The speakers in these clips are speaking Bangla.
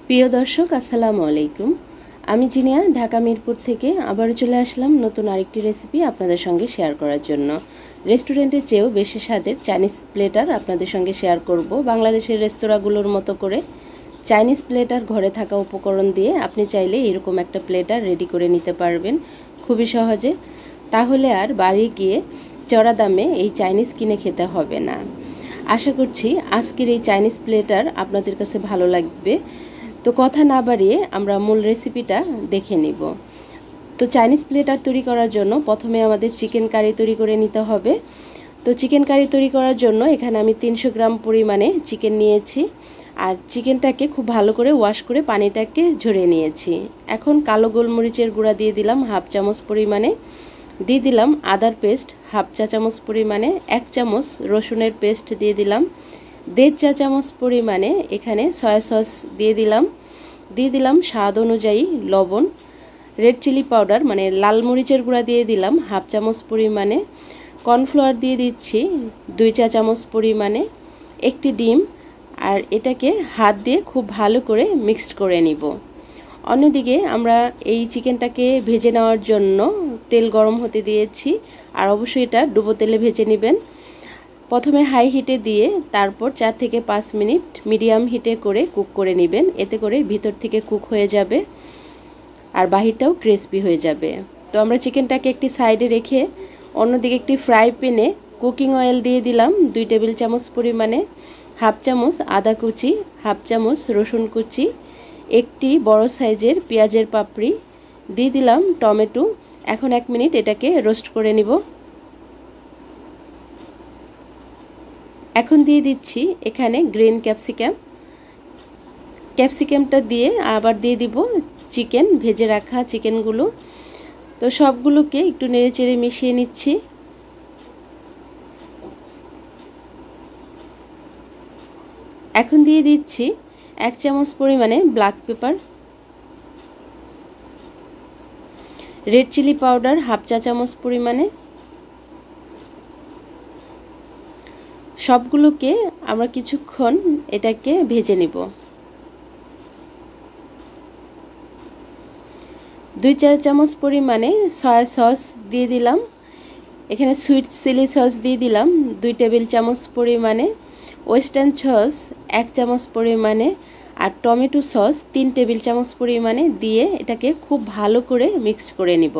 প্রিয় দর্শক আসসালামু আলাইকুম। আমি জিনিয়া ঢাকা মিরপুর থেকে আবার চলে আসলাম নতুন আরেকটি রেসিপি আপনাদের সঙ্গে শেয়ার করার জন্য। রেস্টুরেন্টের চেয়েও বেশি স্বাদের চাইনিজ প্লেটার আপনাদের সঙ্গে শেয়ার করব। বাংলাদেশের রেস্তোরাঁগুলোর মতো করে চাইনিজ প্লেটার ঘরে থাকা উপকরণ দিয়ে আপনি চাইলে এরকম একটা প্লেটার রেডি করে নিতে পারবেন খুবই সহজে। তাহলে আর বাড়ি গিয়ে চড়া দামে এই চাইনিজ কিনে খেতে হবে না। আশা করছি আজকের এই চাইনিজ প্লেটার আপনাদের কাছে ভালো লাগবে। তো কথা না বাড়িয়ে আমরা মূল রেসিপিটা দেখে নিব। তো চাইনিজ প্লেটার তৈরি করার জন্য প্রথমে আমাদের চিকেন কারি তৈরি করে নিতে হবে। তো চিকেন কারি তৈরি করার জন্য এখানে আমি 300 গ্রাম পরিমাণে চিকেন নিয়েছি, আর চিকেনটাকে খুব ভালো করে ওয়াশ করে পানিটাকে ঝরিয়ে নিয়েছি। এখন কালো গোলমরিচের গুঁড়া দিয়ে দিলাম হাফ চামচ পরিমাণে, দিয়ে দিলাম আদার পেস্ট হাফ চা চামচ পরিমাণে, 1 চামচ রসুনের পেস্ট দিয়ে দিলাম, 1.5 চা চামচ পরিমাণে এখানে সয়া সস দিয়ে দিলাম স্বাদ অনুযায়ী লবণ, রেড চিলি পাউডার মানে লাল মরিচের গুঁড়া দিয়ে দিলাম হাফ চামচ পরিমাণে, কর্নফ্লাওয়ার দিয়ে দিচ্ছি 2 চা চামচ পরিমাণে, একটি ডিম, আর এটাকে হাত দিয়ে খুব ভালো করে মিক্সড করে নিব। অন্যদিকে আমরা এই চিকেনটাকে ভেজে নেওয়ার জন্য তেল গরম হতে দিয়েছি, আর অবশ্যই এটা ডুবো তেলে ভেজে নেবেন। প্রথমে হাই হিটে দিয়ে তারপর 4 থেকে 5 মিনিট মিডিয়াম হিটে করে কুক করে নেবেন। এতে করে ভিতর থেকে কুক হয়ে যাবে আর বাহিরটাও ক্রিসপি হয়ে যাবে। তো আমরা চিকেনটাকে একটি সাইডে রেখে অন্যদিকে একটি ফ্রাই প্যানে কুকিং অয়েল দিয়ে দিলাম 2 টেবিল চামচ পরিমাণে, হাফ চামচ আদা কুচি, হাফ চামচ রসুন কুচি, একটি বড় সাইজের পেঁয়াজের পাপড়ি, দিয়ে দিলাম টমেটো। এখন 1 মিনিট এটাকে রোস্ট করে নিব। এখন দিয়ে দিচ্ছি এখানে গ্রিন ক্যাপসিকামটা দিয়ে আবার দিয়ে দিব চিকেন, ভেজে রাখা চিকেনগুলো। তো সবগুলোকে একটু নেড়েচেড়ে মিশিয়ে নিচ্ছি। এখন দিয়ে দিচ্ছি 1 চামচ পরিমাণে black pepper, red chili powder half চা চামচ পরিমাণে। সবগুলোকে আমরা কিছুক্ষণ এটাকে ভেজে নিব। 2 চা চামচ পরিমাণে সয়া সস দিয়ে দিলাম, এখানে সুইট চিলি সস দিয়ে দিলাম 2 টেবিল চামচ পরিমাণে, ওয়েস্টার্ন সস 1 চামচ পরিমাণে, আর টমেটো সস 3 টেবিল চামচ পরিমাণে দিয়ে এটাকে খুব ভালো করে মিক্সড করে নিব।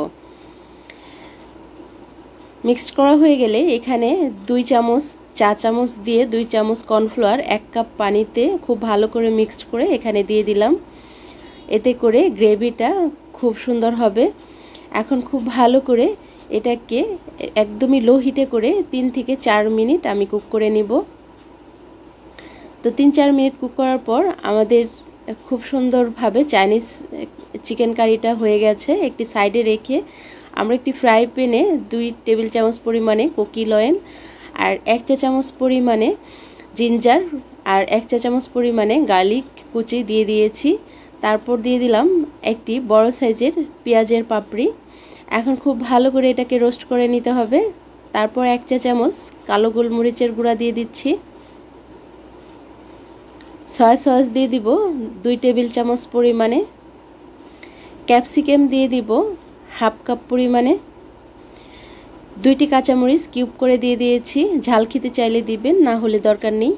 মিক্সড করা হয়ে গেলে এখানে 2 চা চামচ দিয়ে 2 চামচ কর্নফ্লাওয়ার 1 কাপ পানিতে খুব ভালো করে মিক্সড করে এখানে দিয়ে দিলাম। এতে করে গ্রেভিটা খুব সুন্দর হবে। এখন খুব ভালো করে এটাকে একদমই লো হিটে করে 3 থেকে 4 মিনিট আমি কুক করে নিব। তো 3-4 মিনিট কুক করার পর আমাদের খুব সুন্দরভাবে চাইনিজ চিকেন কারিটা হয়ে গেছে। একটি সাইডে রেখে আমরা একটি ফ্রাই প্যানে 2 টেবিল চামচ পরিমাণে কোকিল অয়েল আর 1 চা চামচ পরিমাণে জিঞ্জার আর 1 চা চামচ পরিমাণে গার্লিক কুচি দিয়ে দিয়েছি। তারপর দিয়ে দিলাম একটি বড় সাইজের পেঁয়াজের পাপড়ি। এখন খুব ভালো করে এটাকে রোস্ট করে নিতে হবে। তারপর 1 চা চামচ কালো গোলমরিচের গুঁড়া দিয়ে দিচ্ছি, সয়া সস দিয়ে দিব 2 টেবিল চামচ পরিমাণে, ক্যাপসিকাম দিয়ে দিব হাফ কাপ পরিমাণে, 2টি কাঁচামরিচ কিউব করে দিয়ে দিয়েছি। ঝাল খেতে চাইলে দিবেন, না হলে দরকার নেই।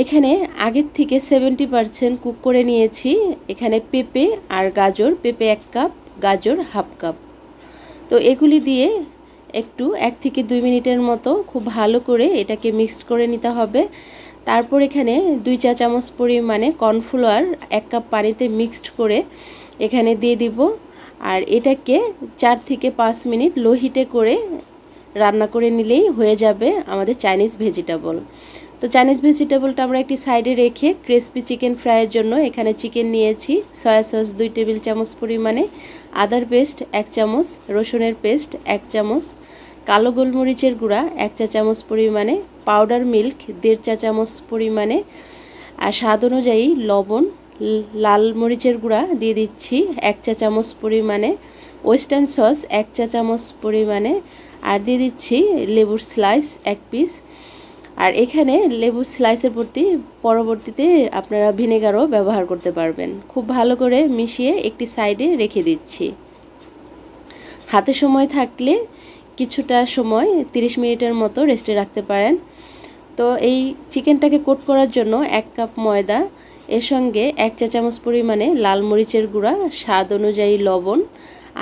এখানে আগের থেকে 70% কুক করে নিয়েছি। এখানে পেঁপে আর গাজর, পেঁপে 1 কাপ, গাজর হাফ কাপ। তো এগুলি দিয়ে একটু 1 থেকে 2 মিনিটের মতো খুব ভালো করে এটাকে মিক্সড করে নিতে হবে। তারপর এখানে 2 চা চামচ পরিমাণে কর্নফ্লাওয়ার 1 কাপ পানিতে মিক্সড করে এখানে দিয়ে দিব, আর এটাকে 4 থেকে 5 মিনিট লো হিটে করে রান্না করে নিলেই হয়ে যাবে আমাদের চাইনিজ ভেজিটেবল। তো চাইনিজ ভেজিটেবলটা আমরা একটি সাইডে রেখে ক্রিসপি চিকেন ফ্রাইয়ের জন্য এখানে চিকেন নিয়েছি, সয়া সস 2 টেবিল চামচ পরিমাণে, আদার পেস্ট 1 চামচ, রসুনের পেস্ট 1 চামচ, কালো গোলমরিচের গুঁড়া 1 চা চামচ পরিমাণে, পাউডার মিল্ক 1.5 চা চামচ পরিমাণে, আর স্বাদ অনুযায়ী লবণ, লাল মরিচের গুঁড়া দিয়ে দিচ্ছি 1 চা চামচ পরিমাণে, ওয়েস্টার্ন সস 1 চা চামচ পরিমাণে, আর দিয়ে দিচ্ছি লেবুর স্লাইস 1 পিস। আর এখানে লেবু স্লাইসের পরবর্তীতে আপনারা ভিনেগারও ব্যবহার করতে পারবেন। খুব ভালো করে মিশিয়ে একটি সাইডে রেখে দিচ্ছি। হাতে সময় থাকলে কিছুটা সময় 30 মিনিটের মতো রেস্টে রাখতে পারেন। তো এই চিকেনটাকে কোট করার জন্য 1 কাপ ময়দা, এর সঙ্গে 1 চা চামচ পরিমাণে লাল মরিচের গুঁড়া, স্বাদ অনুযায়ী লবণ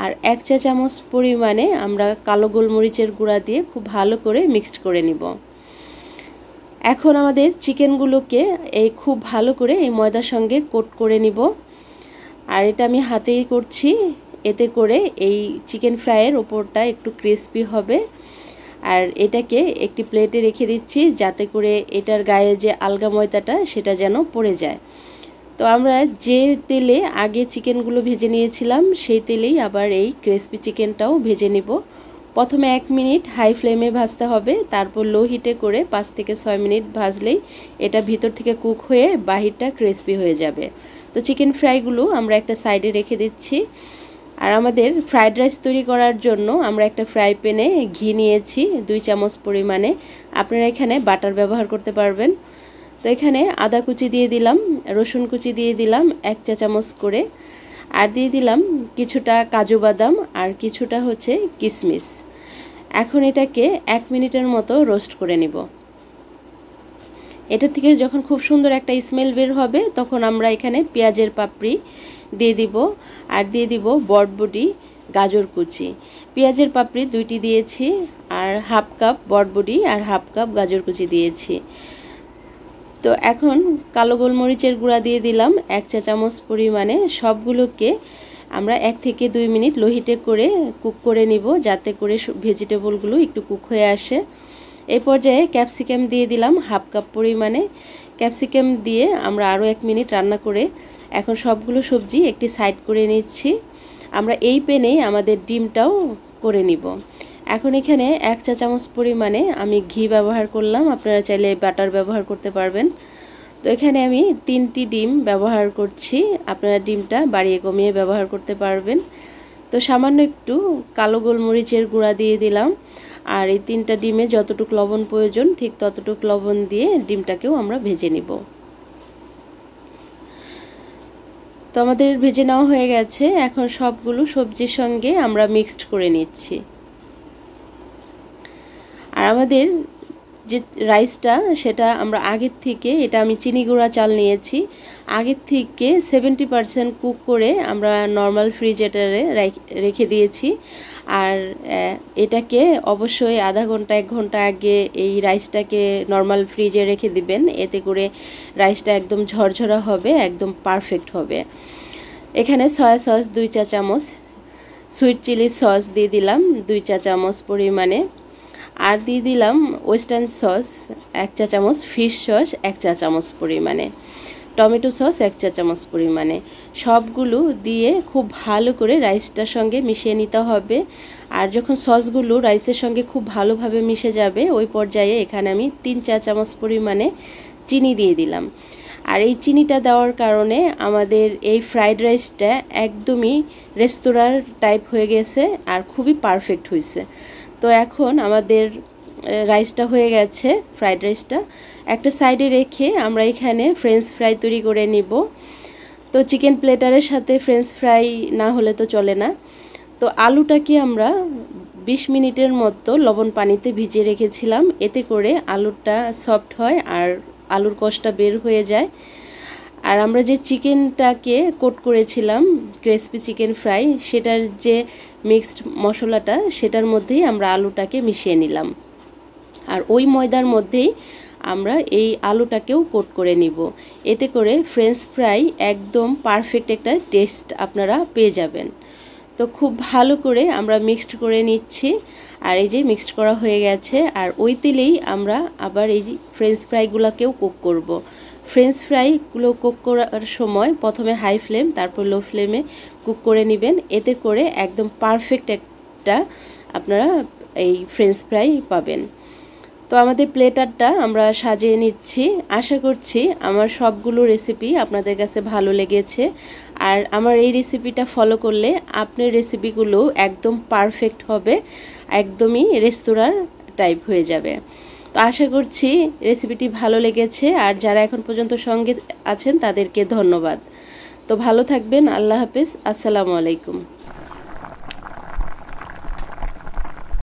আর 1 চা চামচ পরিমাণে আমরা কালো গোলমরিচের গুঁড়া দিয়ে খুব ভালো করে মিক্সড করে নিব। এখন আমাদের চিকেনগুলোকে খুব ভালো করে এই ময়দার সঙ্গে কোট করে নিব। আর এটা আমি হাতেই করছি, এতে করে এই চিকেন ফ্রাইয়ের ওপরটা একটু ক্রিস্পি হবে। আর এটাকে একটি প্লেটে রেখে দিচ্ছি যাতে করে এটার গায়ে যে আলগা ময়দাটা সেটা যেন পড়ে যায়। তো আমরা যে তেলে আগে চিকেনগুলো ভেজে নিয়েছিলাম সেই তেলেই আবার এই ক্রিস্পি চিকেনটাও ভেজে নিব। প্রথমে 1 মিনিট হাই ফ্লেমে ভাজতে হবে, তারপর লো হিটে করে 5 থেকে 6 মিনিট ভাজলেই এটা ভিতর থেকে কুক হয়ে বাহিরটা ক্রিস্পি হয়ে যাবে। তো চিকেন ফ্রাইগুলো আমরা একটা সাইডে রেখে দিচ্ছি। আর আমাদের ফ্রাইড রাইস তৈরি করার জন্য আমরা একটা ফ্রাই প্যানে ঘি নিয়েছি 2 চামচ পরিমাণে। আপনারা এখানে বাটার ব্যবহার করতে পারবেন। তো এখানে আদা কুচি দিয়ে দিলাম, রসুন কুচি দিয়ে দিলাম 1 চা চামচ করে, আর দিয়ে দিলাম কিছুটা কাজু বাদাম আর কিছুটা হচ্ছে কিশমিশ। এখন এটাকে 1 মিনিটের মতো রোস্ট করে নিব। এটা থেকে যখন খুব সুন্দর একটা স্মেল বের হবে তখন আমরা এখানে পেঁয়াজের পাপড়ি দিয়ে দিব আর দিয়ে দিব বটবটি, গাজর কুচি। পেঁয়াজের পাপড়ি 2টি দিয়েছি আর 1/2 কাপ বটবটি আর 1/2 কাপ গাজর কুচি দিয়েছি। তো এখন কালো গোলমরিচের গুঁড়া দিয়ে দিলাম 1 চা চামচ পরিমাণে। সবগুলোকে আমরা 1 থেকে 2 মিনিট লো হিটে করে কুক করে নিব যাতে করে ভেজিটেবলগুলো একটু কুক হয়ে আসে। এই পর্যায়ে ক্যাপসিকাম দিয়ে দিলাম 1/2 কাপ পরিমাণে। ক্যাপসিকাম দিয়ে আমরা আরও 1 মিনিট রান্না করে এখন সবগুলো সবজি একটি সাইড করে নিচ্ছি। আমরা এই প্যানেই আমাদের ডিমটাও করে নিব। এখন এখানে 1 চা চামচ পরিমাণে আমি ঘি ব্যবহার করলাম, আপনারা চাইলে বাটার ব্যবহার করতে পারবেন। তো এখানে আমি 3টি ডিম ব্যবহার করছি, আপনারা ডিমটা বাড়িয়ে কমিয়ে ব্যবহার করতে পারবেন। তো সামান্য একটু কালো গোলমরিচের গুঁড়া দিয়ে দিলাম আর এই 3টা ডিমে যতটুকু লবণ প্রয়োজন ঠিক ততটুকু লবণ দিয়ে ডিমটাকেও আমরা ভেজে নিব। তো আমাদের ভেজে নেওয়া হয়ে গেছে। এখন সবগুলো সবজির সঙ্গে আমরা মিক্সড করে নিচ্ছি। আর আমাদের যে রাইসটা সেটা আমরা আগের থেকে, এটা আমি চিনি গুঁড়া চাল নিয়েছি, আগের থেকে 70% কুক করে আমরা নর্মাল ফ্রিজারে রেখে দিয়েছি। আর এটাকে অবশ্যই আধা ঘন্টা 1 ঘন্টা আগে এই রাইসটাকে নর্মাল ফ্রিজে রেখে দিবেন, এতে করে রাইসটা একদম ঝরঝরা হবে, একদম পারফেক্ট হবে। এখানে সয়া সস 2 চা চামচ, সুইট চিলি সস দিয়ে দিলাম 2 চা চামচ পরিমাণে, আর দিয়ে দিলাম ওয়েস্টার্ন সস 1 চা চামচ, ফিশ সস 1 চা চামচ পরিমাণে, টমেটো সস 1 চা চামচ পরিমাণে। সবগুলো দিয়ে খুব ভালো করে রাইসটার সঙ্গে মিশিয়ে নিতে হবে। আর যখন সসগুলো রাইসের সঙ্গে খুব ভালোভাবে মিশে যাবে ওই পর্যায়ে এখানে আমি 3 চা চামচ পরিমাণে চিনি দিয়ে দিলাম। আর এই চিনিটা দেওয়ার কারণে আমাদের এই ফ্রাইড রাইসটা একদমই রেস্তোরাঁর টাইপ হয়ে গেছে আর খুবই পারফেক্ট হয়েছে। তো এখন আমাদের রাইসটা হয়ে গেছে, ফ্রাইড রাইসটা একটা সাইডে রেখে আমরা এখানে ফ্রেঞ্চ ফ্রাই তৈরি করে নিব। তো চিকেন প্লেটারের সাথে ফ্রেঞ্চ ফ্রাই না হলে তো চলে না। তো আলুটাকে আমরা 20 মিনিটের মতো লবণ পানিতে ভিজিয়ে রেখেছিলাম, এতে করে আলুটা সফট হয় আর আলুর কষটা বের হয়ে যায়। আর আমরা যে চিকেনটাকে কোট করেছিলাম ক্রিসপি চিকেন ফ্রাই, সেটার যে মিক্সড মশলাটা সেটার মধ্যেই আমরা আলুটাকে মিশিয়ে নিলাম। আর ওই ময়দার মধ্যেই আমরা এই আলুটাকেও কোট করে নিব, এতে করে ফ্রেঞ্চ ফ্রাই একদম পারফেক্ট একটা টেস্ট আপনারা পেয়ে যাবেন। তো খুব ভালো করে আমরা মিক্সড করে নিচ্ছি। আর এই যে মিক্সড করা হয়ে গেছে, আর ওই তেলেই আমরা আবার এই ফ্রেঞ্চ ফ্রাইগুলোকেও কুক করব। ফ্রেঞ্চ ফ্রাইগুলো কুক করার সময় প্রথমে হাই ফ্লেম তারপর লো ফ্লেমে কুক করে নেবেন, এতে করে একদম পারফেক্ট একটা আপনারা এই ফ্রেঞ্চ ফ্রাই পাবেন। তো আমাদের প্লেটারটা আমরা সাজিয়ে নিচ্ছি। আশা করছি আমার সবগুলো রেসিপি আপনাদের কাছে ভালো লেগেছে। আর আমার এই রেসিপিটা ফলো করলে আপনার রেসিপিগুলো একদম পারফেক্ট হবে, একদমই রেস্তোরাঁর টাইপ হয়ে যাবে। তো আশা করছি রেসিপিটি ভালো লেগেছে, আর যারা এখন পর্যন্ত সঙ্গে আছেন তাদেরকে ধন্যবাদ। তো ভালো থাকবেন, আল্লাহ হাফেজ, আসসালামু আলাইকুম।